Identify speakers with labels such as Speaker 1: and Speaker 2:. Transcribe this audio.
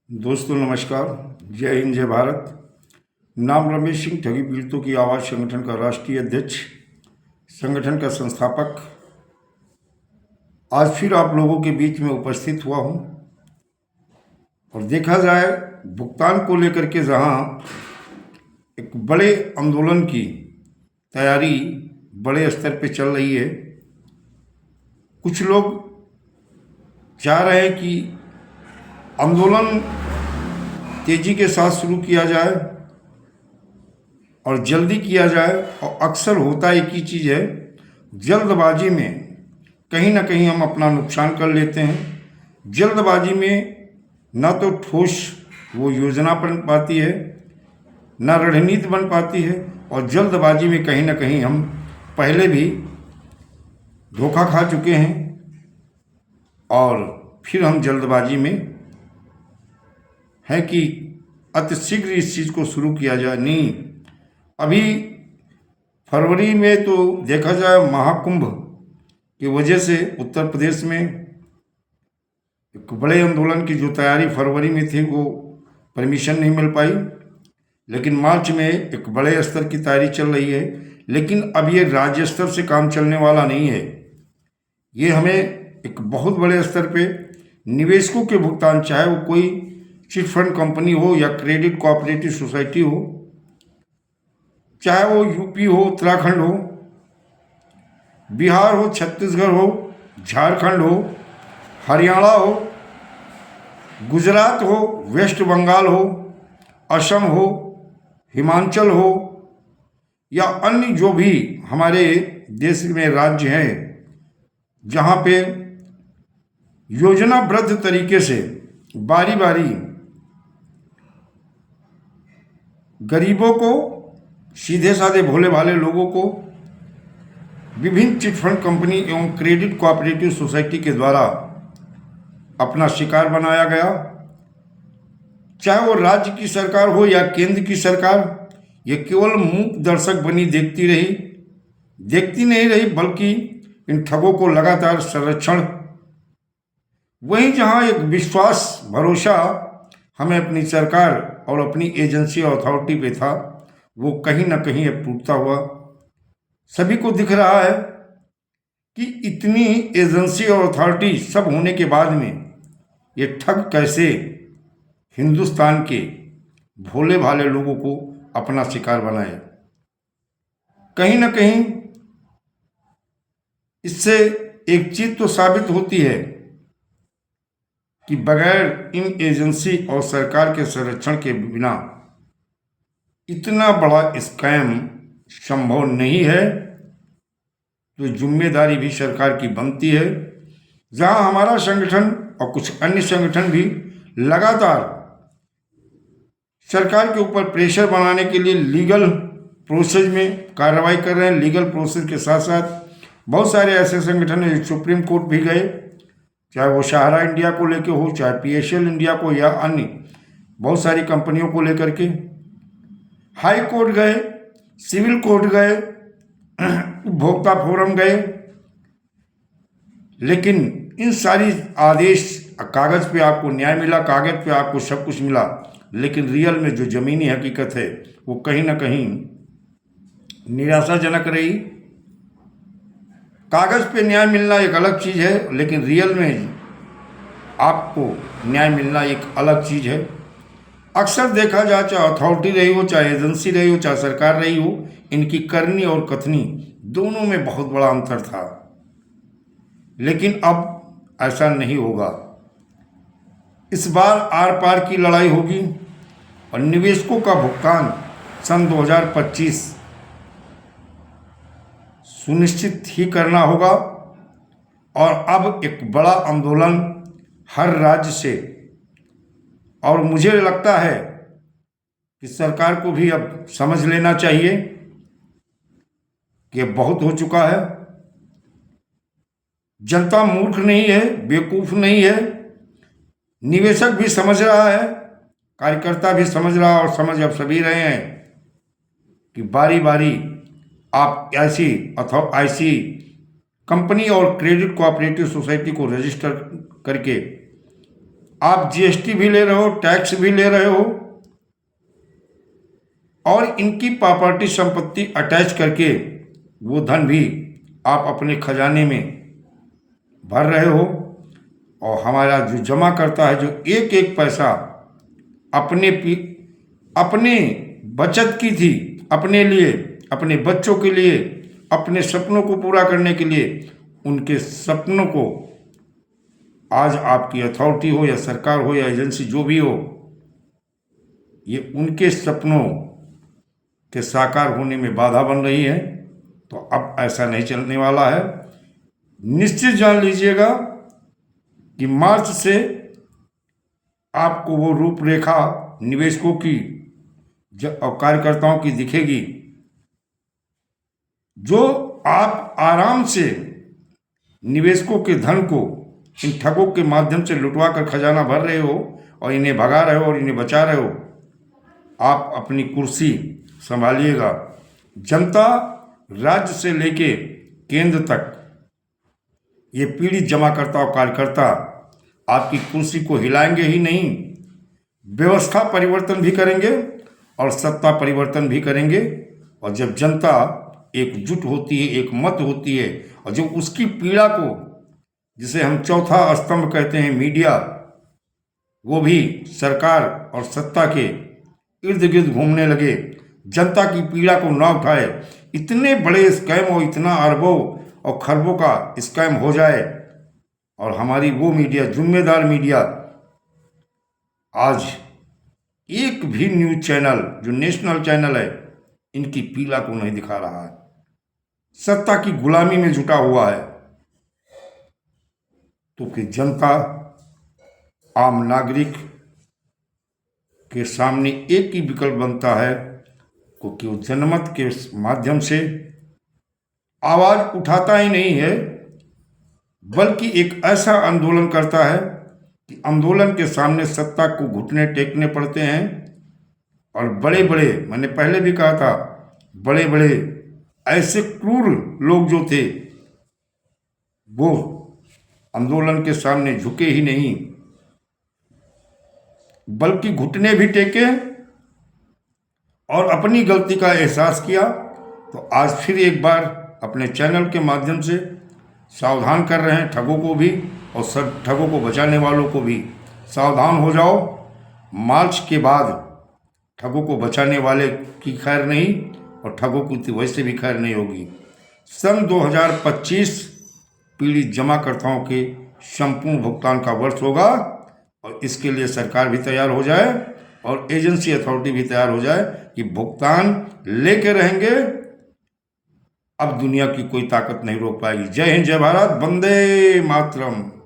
Speaker 1: दोस्तों नमस्कार। जय हिंद जय भारत। नाम रमेश सिंह, ठगी पीड़ितों की आवाज़ संगठन का राष्ट्रीय अध्यक्ष, संगठन का संस्थापक। आज फिर आप लोगों के बीच में उपस्थित हुआ हूं और देखा जाए भुगतान को लेकर के जहां एक बड़े आंदोलन की तैयारी बड़े स्तर पे चल रही है, कुछ लोग चाह रहे हैं कि आंदोलन तेजी के साथ शुरू किया जाए और जल्दी किया जाए। और अक्सर होता एक ही चीज़ है, जल्दबाजी में कहीं ना कहीं हम अपना नुकसान कर लेते हैं। जल्दबाजी में ना तो ठोस वो योजना बन पाती है, ना रणनीति बन पाती है, और जल्दबाजी में कहीं ना कहीं हम पहले भी धोखा खा चुके हैं और फिर हम जल्दबाजी में है कि अतिशीघ्र इस चीज़ को शुरू किया जाए। नहीं, अभी फरवरी में तो देखा जाए महाकुंभ की वजह से उत्तर प्रदेश में एक बड़े आंदोलन की जो तैयारी फरवरी में थी वो परमिशन नहीं मिल पाई, लेकिन मार्च में एक बड़े स्तर की तैयारी चल रही है। लेकिन अब ये राज्य स्तर से काम चलने वाला नहीं है, ये हमें एक बहुत बड़े स्तर पे निवेशकों के भुगतान, चाहे वो कोई चिट फंड कंपनी हो या क्रेडिट कोऑपरेटिव सोसाइटी हो, चाहे वो यूपी हो, उत्तराखंड हो, बिहार हो, छत्तीसगढ़ हो, झारखंड हो, हरियाणा हो, गुजरात हो, वेस्ट बंगाल हो, असम हो, हिमाचल हो, या अन्य जो भी हमारे देश में राज्य हैं जहाँ पे योजनाबद्ध तरीके से बारी बारी गरीबों को, सीधे साधे भोले भाले लोगों को विभिन्न चिट फंड कंपनी एवं क्रेडिट कोऑपरेटिव सोसाइटी के द्वारा अपना शिकार बनाया गया। चाहे वो राज्य की सरकार हो या केंद्र की सरकार, ये केवल मूक दर्शक बनी देखती नहीं रही, बल्कि इन ठगों को लगातार संरक्षण, वहीं जहां एक विश्वास भरोसा हमें अपनी सरकार और अपनी एजेंसी और अथॉरिटी पे था, वो कहीं ना कहीं अब टूटता हुआ सभी को दिख रहा है कि इतनी एजेंसी और अथॉरिटी सब होने के बाद में ये ठग कैसे हिंदुस्तान के भोले भाले लोगों को अपना शिकार बनाए। कहीं ना कहीं इससे एक चीज तो साबित होती है कि बगैर इन एजेंसी और सरकार के संरक्षण के बिना इतना बड़ा स्कैम संभव नहीं है। तो जिम्मेदारी भी सरकार की बनती है। जहां हमारा संगठन और कुछ अन्य संगठन भी लगातार सरकार के ऊपर प्रेशर बनाने के लिए लीगल प्रोसेस में कार्रवाई कर रहे हैं। लीगल प्रोसेस के साथ साथ बहुत सारे ऐसे संगठन हैं जो सुप्रीम कोर्ट भी गए, चाहे वो सहारा इंडिया को लेके हो, चाहे पीएसएल इंडिया को, या अन्य बहुत सारी कंपनियों को लेकर के हाई कोर्ट गए, सिविल कोर्ट गए, उपभोक्ता फोरम गए। लेकिन इन सारी आदेश, कागज पे आपको न्याय मिला, कागज पे आपको सब कुछ मिला, लेकिन रियल में जो जमीनी हकीकत है वो कहीं ना कहीं निराशाजनक रही। कागज पे न्याय मिलना एक अलग चीज़ है, लेकिन रियल में आपको न्याय मिलना एक अलग चीज़ है। अक्सर देखा जाए, चाहे अथॉरिटी रही हो, चाहे एजेंसी रही हो, चाहे सरकार रही हो, इनकी करनी और कथनी दोनों में बहुत बड़ा अंतर था। लेकिन अब ऐसा नहीं होगा। इस बार आर पार की लड़ाई होगी और निवेशकों का भुगतान सन 2025 सुनिश्चित ही करना होगा। और अब एक बड़ा आंदोलन हर राज्य से, और मुझे लगता है कि सरकार को भी अब समझ लेना चाहिए कि बहुत हो चुका है। जनता मूर्ख नहीं है, बेवकूफ़ नहीं है, निवेशक भी समझ रहा है, कार्यकर्ता भी समझ रहा है, और समझ अब सभी रहे हैं कि बारी बारी आप ऐसी कंपनी और क्रेडिट कोऑपरेटिव सोसाइटी को रजिस्टर करके आप जीएसटी भी ले रहे हो, टैक्स भी ले रहे हो, और इनकी प्रॉपर्टी संपत्ति अटैच करके वो धन भी आप अपने खजाने में भर रहे हो। और हमारा जो जमा करता है, जो एक एक पैसा अपने बचत की थी, अपने लिए, अपने बच्चों के लिए, अपने सपनों को पूरा करने के लिए, उनके सपनों को आज आपकी अथॉरिटी हो या सरकार हो या एजेंसी जो भी हो, ये उनके सपनों के साकार होने में बाधा बन रही है। तो अब ऐसा नहीं चलने वाला है। निश्चित जान लीजिएगा कि मार्च से आपको वो रूपरेखा निवेशकों की और कार्यकर्ताओं की दिखेगी, जो आप आराम से निवेशकों के धन को इन ठगों के माध्यम से लुटवा कर खजाना भर रहे हो और इन्हें भगा रहे हो और इन्हें बचा रहे हो। आप अपनी कुर्सी संभालिएगा। जनता राज्य से लेके केंद्र तक ये पीड़ित जमाकर्ता और कार्यकर्ता आपकी कुर्सी को हिलाएंगे ही नहीं, व्यवस्था परिवर्तन भी करेंगे और सत्ता परिवर्तन भी करेंगे। और जब जनता एकजुट होती है, एक मत होती है, और जब उसकी पीड़ा को, जिसे हम चौथा स्तंभ कहते हैं मीडिया, वो भी सरकार और सत्ता के इर्द गिर्द घूमने लगे, जनता की पीड़ा को ना उठाए, इतने बड़े स्कैम और इतना अरबों और खरबों का स्कैम हो जाए, और हमारी वो मीडिया, जिम्मेदार मीडिया, आज एक भी न्यूज चैनल जो नेशनल चैनल है, इनकी पीड़ा को नहीं दिखा रहा है, सत्ता की गुलामी में जुटा हुआ है। तो कि जनता, आम नागरिक के सामने एक ही विकल्प बनता है क्योंकि वो जनमत के माध्यम से आवाज उठाता ही नहीं है, बल्कि एक ऐसा आंदोलन करता है कि आंदोलन के सामने सत्ता को घुटने टेकने पड़ते हैं। और बड़े बड़े, मैंने पहले भी कहा था, बड़े बड़े ऐसे क्रूर लोग जो थे, वो आंदोलन के सामने झुके ही नहीं, बल्कि घुटने भी टेके और अपनी गलती का एहसास किया। तो आज फिर एक बार अपने चैनल के माध्यम से सावधान कर रहे हैं ठगों को भी, और सब ठगों को बचाने वालों को भी। सावधान हो जाओ, मार्च के बाद ठगों को बचाने वाले की खैर नहीं, और ठगों की तो वैसे भी खैर नहीं होगी। सन 2025 पीड़ित जमाकर्ताओं के संपूर्ण भुगतान का वर्ष होगा, और इसके लिए सरकार भी तैयार हो जाए और एजेंसी अथॉरिटी भी तैयार हो जाए कि भुगतान लेके रहेंगे। अब दुनिया की कोई ताकत नहीं रोक पाएगी। जय हिंद, जय भारत, वंदे मातरम।